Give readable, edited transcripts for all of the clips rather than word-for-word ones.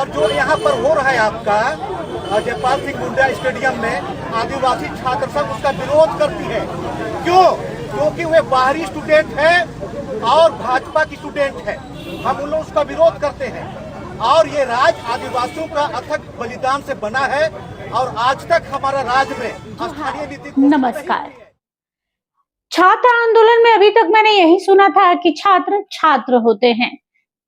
और जो यहाँ पर हो रहा है आपका जयपाल सिंह मुंडा स्टेडियम में, आदिवासी छात्र संघ उसका विरोध करती है। क्यों? क्योंकि वे बाहरी स्टूडेंट है और भाजपा की स्टूडेंट है। हम उन लोग उसका विरोध करते हैं और ये राज आदिवासियों का अथक बलिदान से बना है और आज तक हमारा राज्य में स्थानीय नीति। नमस्कार। छात्र आंदोलन में अभी तक मैंने यही सुना था कि छात्र छात्र होते हैं,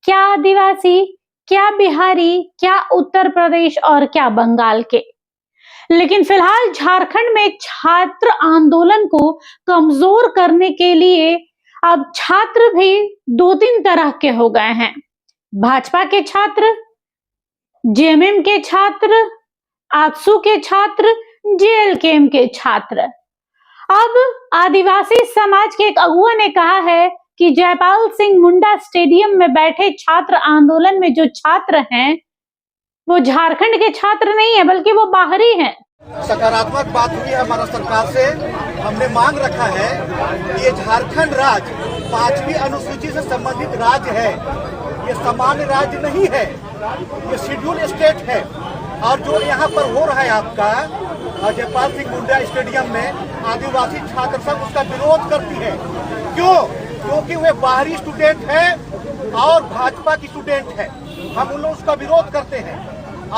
क्या आदिवासी, क्या बिहारी, क्या उत्तर प्रदेश और क्या बंगाल के। लेकिन फिलहाल झारखंड में छात्र आंदोलन को कमजोर करने के लिए अब छात्र भी दो तीन तरह के हो गए हैं। भाजपा के छात्र, जेएमएम के छात्र, आजसू के छात्र, जेएलकेएम के छात्र। अब आदिवासी समाज के एक अगुआ ने कहा है कि जयपाल सिंह मुंडा स्टेडियम में बैठे छात्र आंदोलन में जो छात्र हैं वो झारखंड के छात्र नहीं है बल्कि वो बाहरी हैं। सकारात्मक बात हुई है हमारा सरकार से। हमने मांग रखा है कि ये झारखंड राज्य 5वीं अनुसूची से संबंधित राज्य है, ये सामान्य राज्य नहीं है, ये शेड्यूल स्टेट है। और जो यहाँ पर हो रहा है आपका जयपाल सिंह मुंडा स्टेडियम में, आदिवासी छात्र संघ उसका विरोध करती है। क्यों? क्योंकि वे बाहरी स्टूडेंट है और भाजपा की स्टूडेंट है। हम उन लोग उसका विरोध करते हैं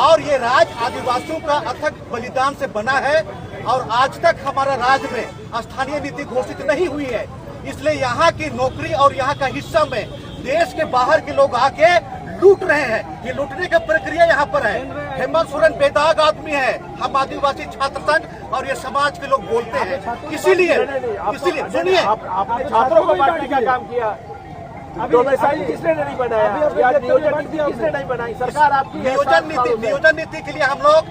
और ये राज आदिवासियों का अथक बलिदान से बना है और आज तक हमारा राज्य में स्थानीय नीति घोषित नहीं हुई है। इसलिए यहाँ की नौकरी और यहाँ का हिस्सा में देश के बाहर के लोग आके लूट रहे हैं। ये लूटने की प्रक्रिया यहाँ पर है। हेमंत सोरेन बेदाग आदमी है, हम आदिवासी छात्र संघ और ये समाज के लोग बोलते हैं। इसीलिए सुनिए, आपने छात्रों को बांटने का काम किया, डोमिसाइल किसने नहीं बनाया, नियोजन नीति किसने नहीं बनाई? सरकार आपकी नियोजन नीति के लिए हम लोग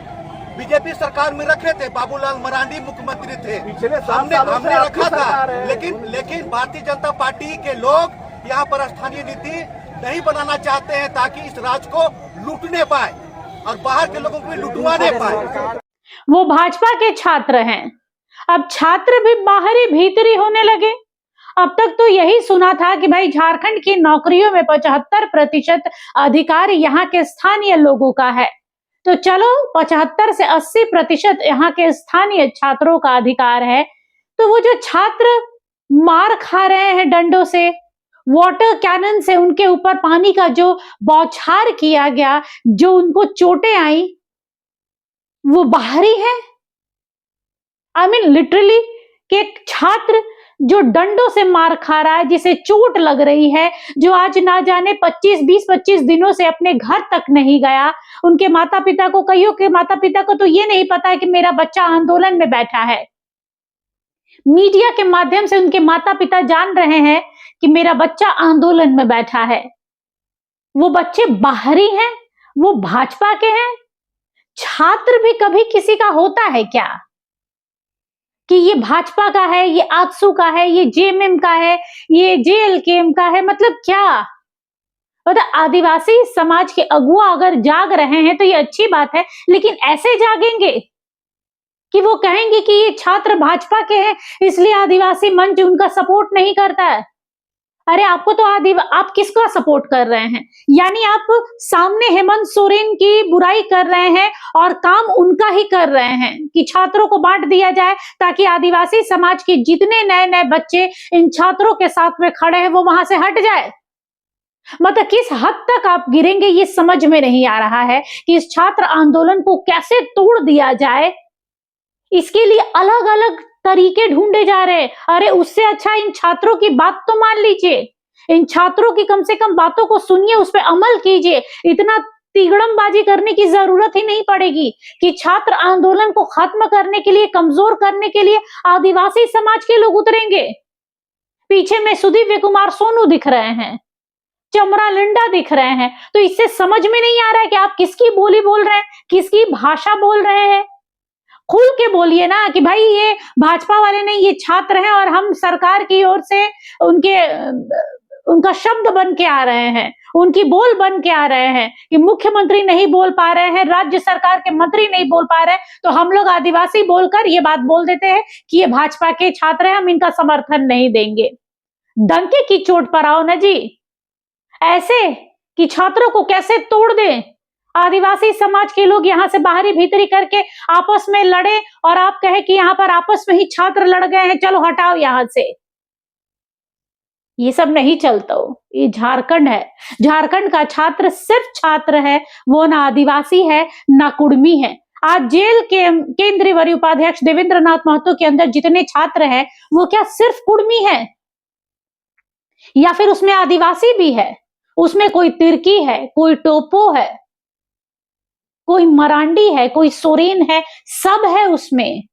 बीजेपी सरकार में रखे थे, बाबूलाल मरांडी मुख्यमंत्री थे, हमने रखा था। लेकिन भारतीय जनता पार्टी के लोग यहाँ पर स्थानीय नीति नहीं बनाना चाहते हैं ताकि इस राज्य को लूटने पाए और बाहर के लोगों को भी लुटवाने पाए। वो भाजपा के छात्र हैं, अब छात्र भी बाहरी भीतरी होने लगे। अब तक तो यही सुना था कि भाई झारखंड की नौकरियों में 75% अधिकार यहाँ के स्थानीय लोगों का है, तो चलो 75 से 80% यहाँ के स्थानीय छात्रों का अधिकार है। तो वो जो छात्र मार खा रहे हैं डंडों से, वाटर कैनन से उनके ऊपर पानी का जो बौछार किया गया, जो उनको चोटें आई, वो बाहरी है। आई मीन लिटरली कि एक छात्र जो डंडों से मार खा रहा है, जिसे चोट लग रही है, जो आज ना जाने 25 दिनों से अपने घर तक नहीं गया। उनके माता पिता को, कईयों के माता पिता को तो ये नहीं पता है कि मेरा बच्चा आंदोलन में बैठा है। मीडिया के माध्यम से उनके माता पिता जान रहे हैं कि मेरा बच्चा आंदोलन में बैठा है। वो बच्चे बाहरी हैं, वो भाजपा के हैं। छात्र भी कभी किसी का होता है क्या कि ये भाजपा का है, ये आजसू का है, ये जेएमएम का है, ये जेएलकेएम का है? मतलब क्या? मतलब आदिवासी समाज के अगुआ अगर जाग रहे हैं तो ये अच्छी बात है, लेकिन ऐसे जागेंगे कि वो कहेंगे कि ये छात्र भाजपा के हैं इसलिए आदिवासी मंच उनका सपोर्ट नहीं करता है। अरे आपको तो आप किसका सपोर्ट कर रहे हैं? यानी आप सामने हेमंत सोरेन की बुराई कर रहे हैं और काम उनका ही कर रहे हैं कि छात्रों को बांट दिया जाए ताकि आदिवासी समाज के जितने नए नए बच्चे इन छात्रों के साथ में खड़े हैं वो वहां से हट जाए। मतलब किस हद तक आप गिरेंगे ये समझ में नहीं आ रहा है कि इस छात्र आंदोलन को कैसे तोड़ दिया जाए। इसके लिए अलग अलग तरीके ढूंढे जा रहे हैं। अरे उससे अच्छा इन छात्रों की बात तो मान लीजिए, इन छात्रों की कम से कम बातों को सुनिए, उस पर अमल कीजिए। इतना तिगड़मबाजी करने की जरूरत ही नहीं पड़ेगी कि छात्र आंदोलन को खत्म करने के लिए, कमजोर करने के लिए आदिवासी समाज के लोग उतरेंगे। पीछे में सुदीव्य कुमार सोनू दिख रहे हैं, चमरा लिंडा दिख रहे हैं। तो इससे समझ में नहीं आ रहा है कि आप किसकी बोली बोल रहे हैं, किसकी भाषा बोल रहे हैं। खुल के बोलिए ना कि भाई ये भाजपा वाले नहीं, ये छात्र हैं और हम सरकार की ओर से उनका शब्द बन के आ रहे हैं, उनकी बोल बन के आ रहे हैं कि मुख्यमंत्री नहीं बोल पा रहे हैं, राज्य सरकार के मंत्री नहीं बोल पा रहे हैं, तो हम लोग आदिवासी बोलकर ये बात बोल देते हैं कि ये भाजपा के छात्र हैं, हम इनका समर्थन नहीं देंगे। डंके की चोट पर आओ ना जी, ऐसे कि छात्रों को कैसे तोड़ दें। आदिवासी समाज के लोग यहाँ से बाहरी भीतरी करके आपस में लड़े और आप कहे कि यहाँ पर आपस में ही छात्र लड़ गए हैं, चलो हटाओ यहां से। ये सब नहीं चलता हो। ये झारखंड है, झारखंड का छात्र सिर्फ छात्र है, वो ना आदिवासी है ना कुर्मी है। आज जेल के केंद्रीय वरीय उपाध्यक्ष देवेंद्र नाथ महतो के अंदर जितने छात्र हैं वो क्या सिर्फ कुर्मी है या फिर उसमें आदिवासी भी है? उसमें कोई तिरकी है, कोई टोपो है, कोई मरांडी है, कोई सोरेन है, सब है उसमें।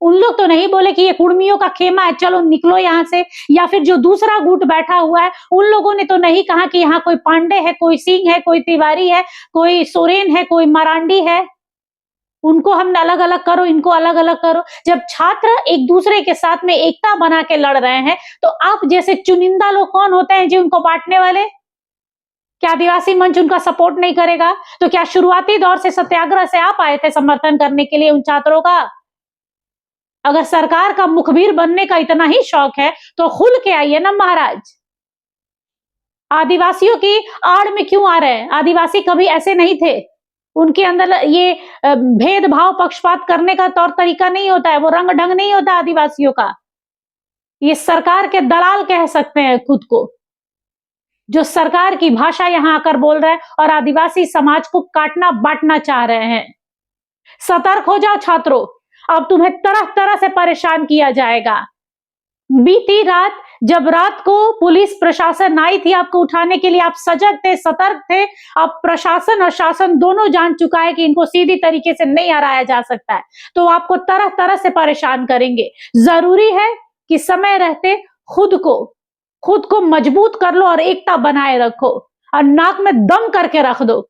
उन लोग तो नहीं बोले कि ये कुर्मियों का खेमा है, चलो निकलो यहां से। या फिर जो दूसरा गुट बैठा हुआ है उन लोगों ने तो नहीं कहा कि यहाँ कोई पांडे है, कोई सिंह है, कोई तिवारी है, कोई सोरेन है, कोई मरांडी है, उनको हम अलग अलग करो, इनको अलग अलग करो। जब छात्र एक दूसरे के साथ में एकता बना के लड़ रहे हैं तो आप जैसे चुनिंदा लोग कौन होते हैं जी उनको बांटने वाले? क्या आदिवासी मंच उनका सपोर्ट नहीं करेगा? तो क्या शुरुआती दौर से सत्याग्रह से आप आए थे समर्थन करने के लिए उन छात्रों का? अगर सरकार का मुखबिर बनने का इतना ही शौक है तो खुल के आइए ना महाराज। आदिवासियों की आड़ में क्यों आ रहे हैं? आदिवासी कभी ऐसे नहीं थे, उनके अंदर ये भेदभाव पक्षपात करने का तौर तरीका नहीं होता है, वो रंग ढंग नहीं होता आदिवासियों का। ये सरकार के दलाल कह सकते हैं खुद को, जो सरकार की भाषा यहां आकर बोल रहे हैं और आदिवासी समाज को काटना बांटना चाह रहे हैं। सतर्क हो जाओ छात्रों, अब तुम्हें तरह तरह से परेशान किया जाएगा। बीती रात जब रात को पुलिस प्रशासन आई थी आपको उठाने के लिए, आप सजग थे, सतर्क थे। अब प्रशासन और शासन दोनों जान चुका है कि इनको सीधी तरीके से नहीं हराया जा सकता है, तो आपको तरह तरह से परेशान करेंगे। जरूरी है कि समय रहते खुद को मजबूत कर लो और एकता बनाए रखो और नाक में दम करके रख दो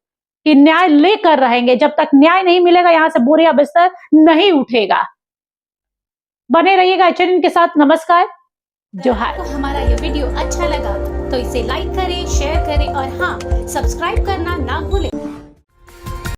कि न्याय लेकर रहेंगे। जब तक न्याय नहीं मिलेगा यहां से बोरिया बिस्तर नहीं उठेगा। बने रहिएगा एचएनएन के साथ। नमस्कार, जोहार। आपको हमारा ये वीडियो अच्छा लगा तो इसे लाइक करें, शेयर करें और हाँ, सब्सक्राइब करना ना भूलें।